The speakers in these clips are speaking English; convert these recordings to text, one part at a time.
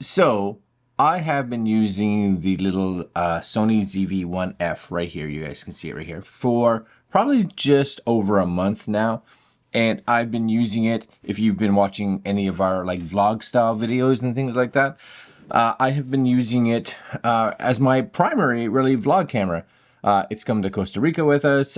So I have been using the little Sony ZV-1F right here. You guys can see it right here for probably just over a month now. And I've been using it, if you've been watching any of our like vlog style videos and things like that, I have been using it as my primary really vlog camera. It's come to Costa Rica with us.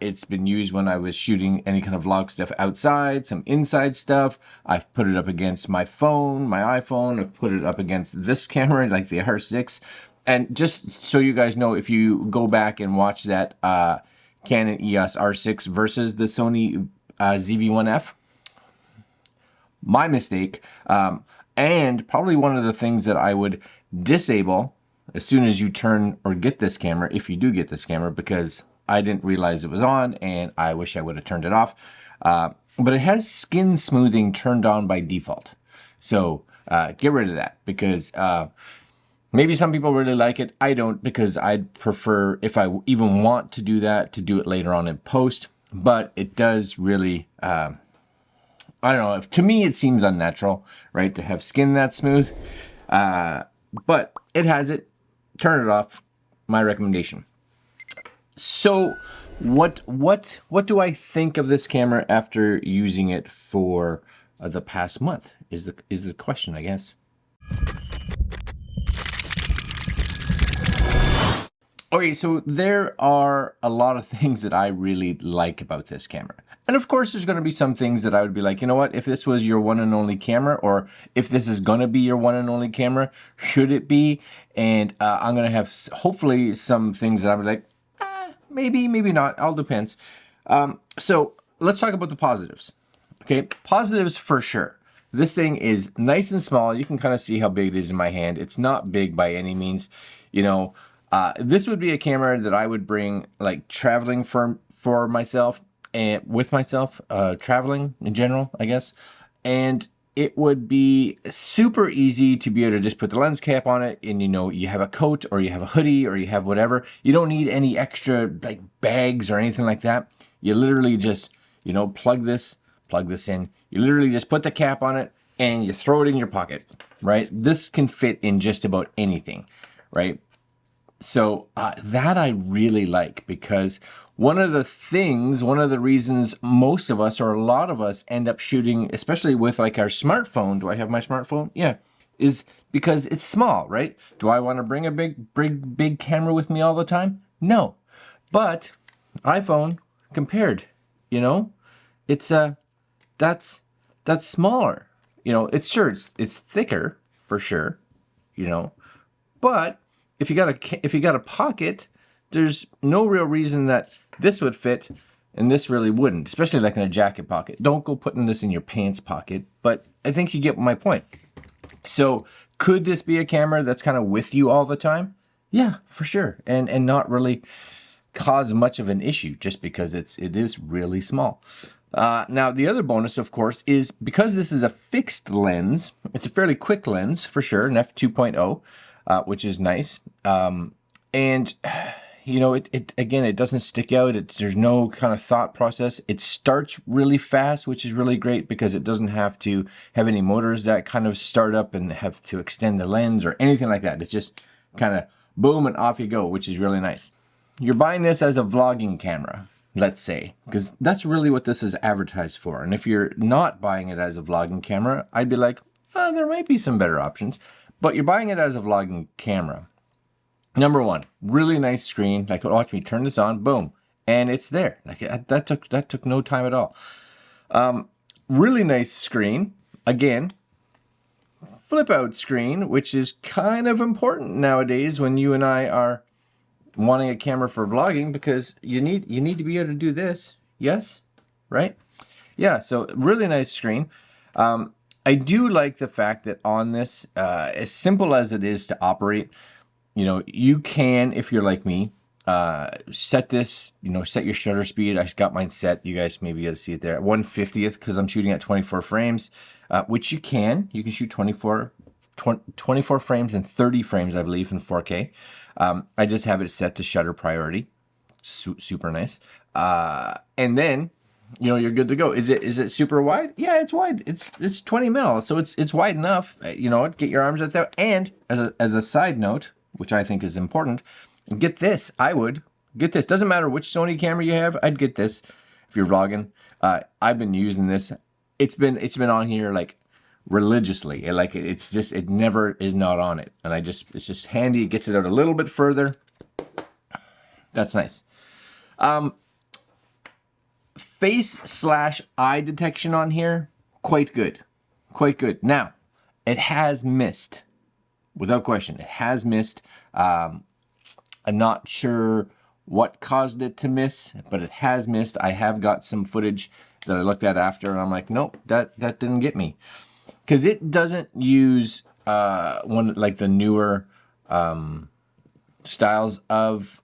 It's been used when I was shooting any kind of vlog stuff outside, some inside stuff. I've put it up against my phone, my iPhone. I've put it up against this camera, like the R6. And just so you guys know, if you go back and watch that Canon EOS R6 versus the Sony ZV-1F, my mistake. And probably one of the things that I would disable as soon as you turn or get this camera, if you do get this camera, because I didn't realize it was on and I wish I would have turned it off. But it has skin smoothing turned on by default. So get rid of that, because maybe some people really like it. I don't, because I'd prefer, if I even want to do that, to do it later on in post. But it does really, I don't know, to me it seems unnatural, right, to have skin that smooth. But it has it. Turn it off. My recommendation. So what do I think of this camera after using it for the past month is the question, I guess. Okay, so there are a lot of things that I really like about this camera. And of course, there's going to be some things that I would be like, you know what, if this was your one and only camera, or if this is going to be your one and only camera, should it be? And I'm going to have hopefully some things that I'm like, maybe, maybe not, all depends. So let's talk about the positives. Okay, positives for sure. This thing is nice and small. You can kind of see how big it is in my hand. It's not big by any means, you know. This would be a camera that I would bring like traveling for myself and with myself, traveling in general, I guess. And it would be super easy to be able to just put the lens cap on it, and you know, you have a coat or you have a hoodie or you have whatever. You don't need any extra like bags or anything like that. You literally just, you know, plug this in. You literally just put the cap on it and you throw it in your pocket, right? This can fit in just about anything, right? So that I really like, because one of the reasons most of us, or a lot of us, end up shooting, especially with like our smartphone. Do I have my smartphone? Yeah. Is because it's small, right? Do I want to bring a big camera with me all the time? No. But iPhone compared, you know, it's that's smaller. You know, it's thicker for sure, you know, but if you got a pocket, there's no real reason that this would fit and this really wouldn't, especially like in a jacket pocket. Don't go putting this in your pants pocket, but I think you get my point. So could this be a camera that's kind of with you all the time? Yeah, for sure. And not really cause much of an issue just because it is really small. Now, the other bonus, of course, is because this is a fixed lens, it's a fairly quick lens for sure, an f2.0. Which is nice. And, you know, it doesn't stick out. There's no kind of thought process. It starts really fast, which is really great because it doesn't have to have any motors that kind of start up and have to extend the lens or anything like that. It's just kind of boom and off you go, which is really nice. You're buying this as a vlogging camera, let's say, because that's really what this is advertised for. And if you're not buying it as a vlogging camera, I'd be like, oh, there might be some better options. But you're buying it as a vlogging camera. Number one, really nice screen. Like, watch me turn this on, boom, and it's there. Like that took no time at all. Really nice screen. Again, flip out screen, which is kind of important nowadays when you and I are wanting a camera for vlogging, because you need to be able to do this. Yes, right? Yeah. So really nice screen. I do like the fact that on this, as simple as it is to operate, you know, you can, if you're like me, set this, you know, set your shutter speed. I got mine set. You guys maybe get to see it there at 1/50th because I'm shooting at 24 frames, which you can shoot 24 frames and 30 frames, I believe, in 4K. I just have it set to shutter priority. Super nice. And then you know, you're good to go. Is it super wide? Yeah, it's wide. It's 20 mil, so it's wide enough. You know, get your arms out there. And as a side note, which I think is important, get this. I would get this. Doesn't matter which Sony camera you have. I'd get this if you're vlogging. I've been using this. It's been on here like religiously. It's just, it never is not on it. And it's just handy. It gets it out a little bit further. That's nice. Face/eye detection on here, quite good. Quite good. Now, it has missed. Without question, it has missed. I'm not sure what caused it to miss, but it has missed. I have got some footage that I looked at after, and I'm like, nope, that didn't get me. Because it doesn't use one like the newer styles of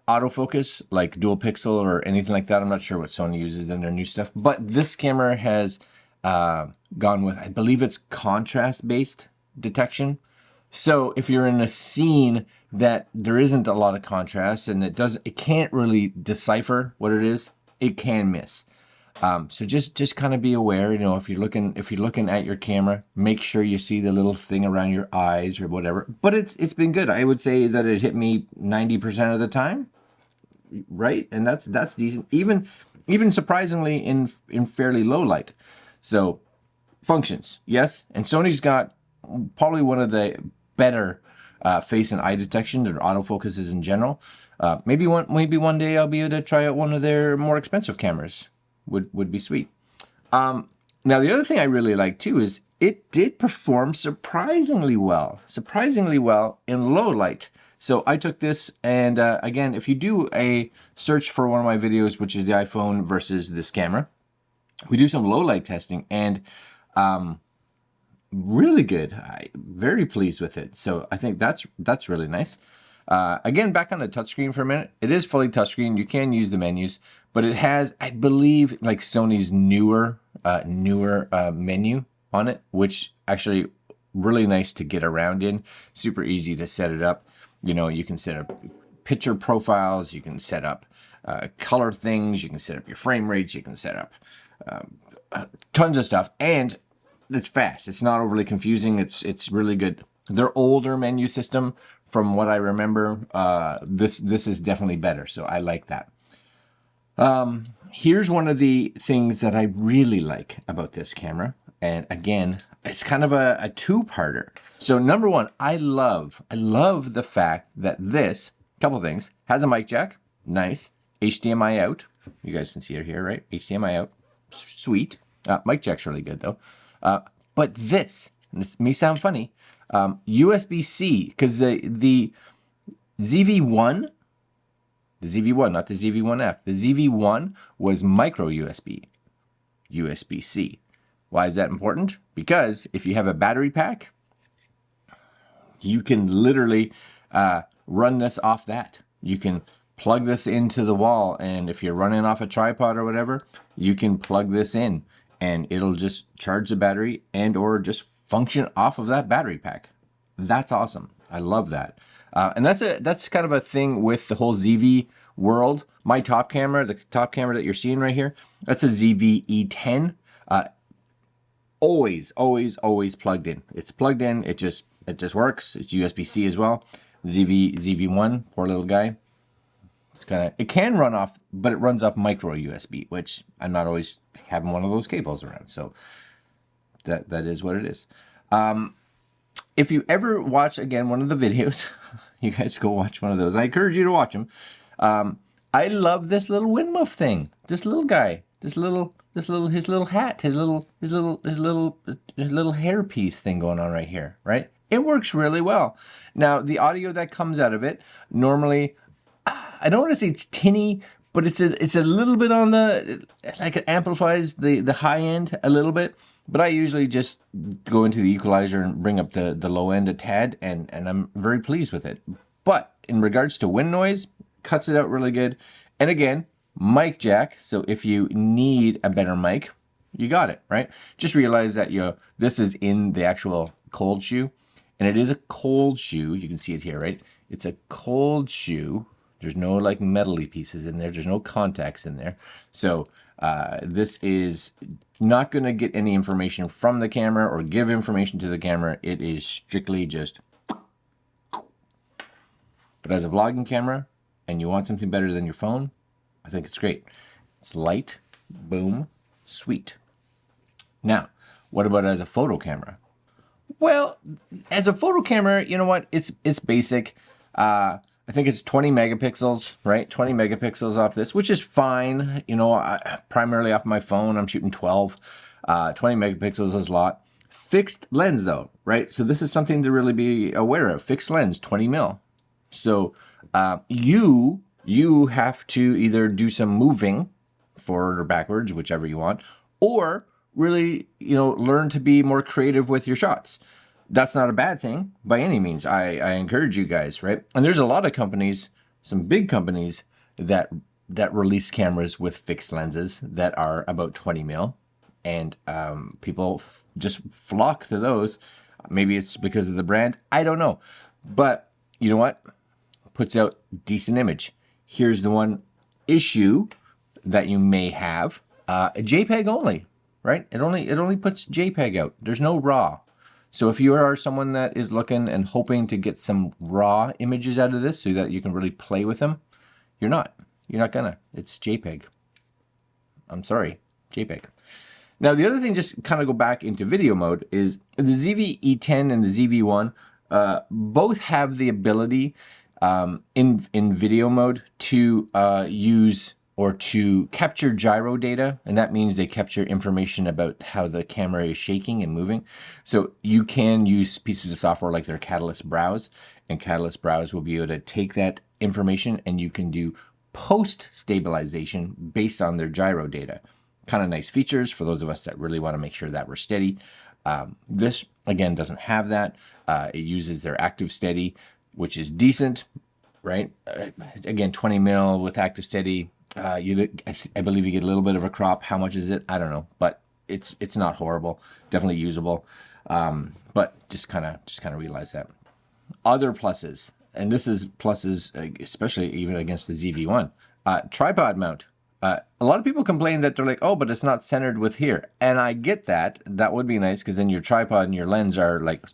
autofocus, like dual pixel or anything like that. I'm not sure what Sony uses in their new stuff, but this camera has gone with, I believe it's contrast-based detection. So if you're in a scene that there isn't a lot of contrast and it can't really decipher what it is, it can miss. So just kind of be aware, you know, if you're looking at your camera, make sure you see the little thing around your eyes or whatever. But it's been good. I would say that it hit me 90% of the time, right? And that's decent. Even surprisingly in fairly low light. So functions, yes. And Sony's got probably one of the better face and eye detection or autofocuses in general. Maybe one day I'll be able to try out one of their more expensive cameras. Would be sweet. Now the other thing I really like too is it did perform surprisingly well in low light. So I took this and again, if you do a search for one of my videos, which is the iPhone versus this camera, we do some low light testing and really good. I'm very pleased with it. So I think that's really nice. Again, back on the touchscreen for a minute. It is fully touchscreen. You can use the menus, but it has, I believe, like Sony's newer menu on it, which actually really nice to get around in. Super easy to set it up. You know, you can set up picture profiles. You can set up color things. You can set up your frame rates. You can set up tons of stuff, and it's fast. It's not overly confusing. It's really good. Their older menu system, from what I remember, this is definitely better. So I like that. Here's one of the things that I really like about this camera. And again, it's kind of a two-parter. So number one, I love the fact that this, couple things, has a mic jack. Nice. HDMI out. You guys can see it here, right? HDMI out. Sweet. Mic jack's really good though. But this, and this may sound funny, USB-C, because the ZV-1, not the ZV-1F, the ZV-1 was micro USB-C. Why is that important? Because if you have a battery pack, you can literally run this off that. You can plug this into the wall, and if you're running off a tripod or whatever, you can plug this in, and it'll just charge the battery and or just function off of that battery pack. That's awesome. I love that. And that's kind of a thing with the whole ZV world. My top camera, the top camera that you're seeing right here, that's a ZV-E10. Always plugged in. It's plugged in. It just works. It's USB-C as well. ZV-1, poor little guy. It can run off, but it runs off micro USB, which I'm not always having one of those cables around. So that is what it is. If you ever watch again one of the videos, you guys go watch one of those. I encourage you to watch them. I love this little wind muff thing. This little guy. His little hat. His little hairpiece thing going on right here. Right. It works really well. Now the audio that comes out of it normally, I don't want to say it's tinny, but it's a little bit on the, like it amplifies the high end a little bit. But I usually just go into the equalizer and bring up the low end a tad, and I'm very pleased with it. But in regards to wind noise, cuts it out really good. And again, mic jack. So if you need a better mic, you got it, right? Just realize that this is in the actual cold shoe, and it is a cold shoe. You can see it here, right? It's a cold shoe. There's no like metally pieces in there. There's no contacts in there. So this is not going to get any information from the camera or give information to the camera. It is strictly just. But as a vlogging camera, and you want something better than your phone, I think it's great. It's light, boom, sweet. Now, what about as a photo camera? Well, as a photo camera, you know what? It's basic. I think it's 20 megapixels, right? 20 megapixels off this, which is fine. You know, primarily off my phone, I'm shooting 12. 20 megapixels is a lot. Fixed lens though, right? So this is something to really be aware of. Fixed lens, 20 mil. So you have to either do some moving, forward or backwards, whichever you want, or really, you know, learn to be more creative with your shots. That's not a bad thing by any means. I encourage you guys, right? And there's a lot of companies, some big companies that release cameras with fixed lenses that are about 20 mil, and people just flock to those. Maybe it's because of the brand. I don't know, but you know what? Puts out decent image. Here's the one issue that you may have: a JPEG only. Right? It only puts JPEG out. There's no RAW. So if you are someone that is looking and hoping to get some RAW images out of this so that you can really play with them, you're not. You're not gonna. It's JPEG. I'm sorry, JPEG. Now the other thing, just kind of go back into video mode, is the ZV-E10 and the ZV-1 both have the ability in video mode to use or to capture gyro data, and that means they capture information about how the camera is shaking and moving. So you can use pieces of software like their Catalyst Browse, and Catalyst Browse will be able to take that information and you can do post-stabilization based on their gyro data. Kind of nice features for those of us that really want to make sure that we're steady. This, again, doesn't have that. It uses their Active Steady, which is decent, right? Again, 20 mil with Active Steady. I believe you get a little bit of a crop. How much is it? I don't know, but it's not horrible. Definitely usable. But just kind of realize that. Other pluses, and this is pluses, especially even against the ZV-1. Tripod mount. A lot of people complain that they're like, oh, but it's not centered with here. And I get that. That would be nice because then your tripod and your lens are like,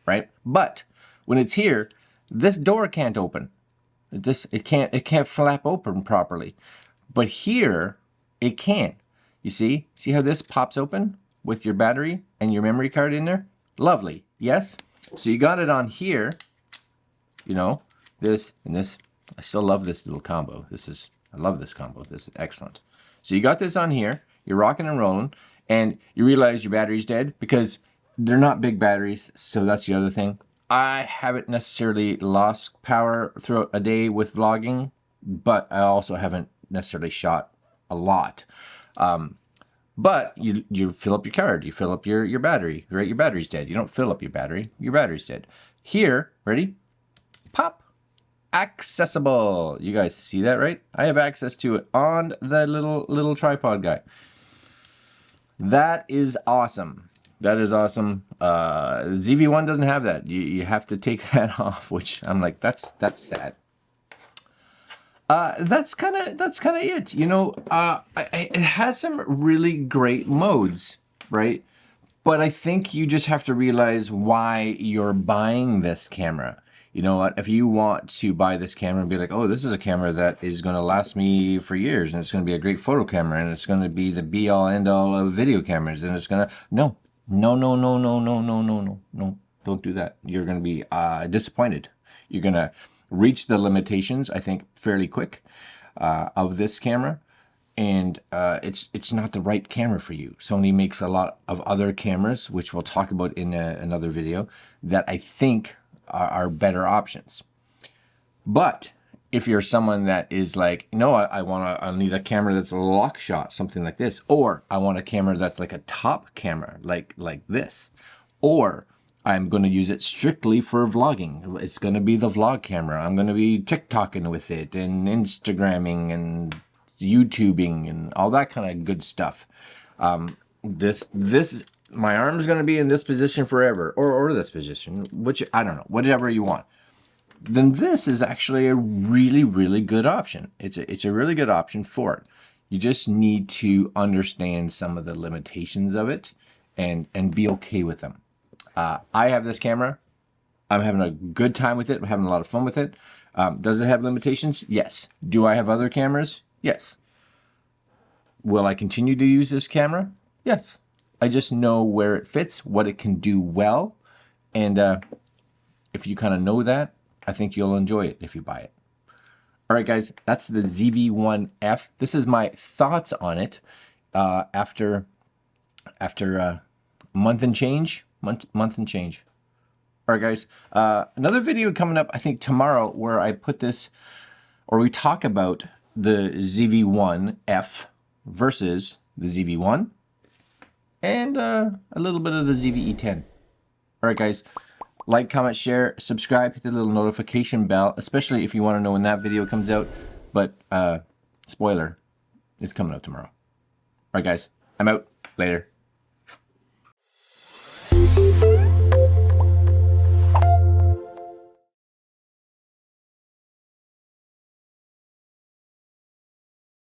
right? But when it's here, this door can't open. It can't flap open properly. But here, it can. You see? See how this pops open with your battery and your memory card in there? Lovely. Yes? So you got it on here. You know, this and this. I still love this little combo. I love this combo. This is excellent. So you got this on here. You're rocking and rolling. And you realize your battery's dead because they're not big batteries. So that's the other thing. I haven't necessarily lost power throughout a day with vlogging, but I also haven't necessarily shot a lot. But you fill up your card, you fill up your battery, right? Your battery's dead. You don't fill up your battery's dead. Here, ready? Pop. Accessible. You guys see that, right? I have access to it on the little tripod guy. That is awesome. That is awesome. ZV-1 doesn't have that. You have to take that off, which I'm like, that's sad. That's kind of it. You know, it has some really great modes, right? But I think you just have to realize why you're buying this camera. You know what? If you want to buy this camera and be like, oh, this is a camera that is going to last me for years, and it's going to be a great photo camera, and it's going to be the be-all, end-all of video cameras, and it's going to... No. Don't do that. You're going to be disappointed. You're going to reach the limitations, I think, fairly quick of this camera. And it's not the right camera for you. Sony makes a lot of other cameras, which we'll talk about in another video, that I think are better options. But if you're someone that is like, no, I need a camera that's a lock shot, something like this, or I want a camera that's like a top camera, like this, or I'm going to use it strictly for vlogging. It's going to be the vlog camera. I'm going to be TikToking with it and Instagramming and YouTubing and all that kind of good stuff. My arm's going to be in this position forever, or this position, which I don't know, whatever you want. then this is actually a really, really good option. It's a really good option for it. You just need to understand some of the limitations of it and be okay with them. I have this camera. I'm having a good time with it. I'm having a lot of fun with it. Does it have limitations? Yes. Do I have other cameras? Yes. Will I continue to use this camera? Yes. I just know where it fits, what it can do well. And if you kind of know that, I think you'll enjoy it if you buy it. All right, guys, that's the ZV-1F. This is my thoughts on it after a month and change. Month and change. All right, guys, another video coming up, I think tomorrow, where I put this, or we talk about the ZV-1F versus the ZV-1 and a little bit of the ZV-E10. All right, guys, like, comment, share, subscribe, hit the little notification bell, especially if you want to know when that video comes out. But spoiler, it's coming out tomorrow. All right, guys, I'm out. Later.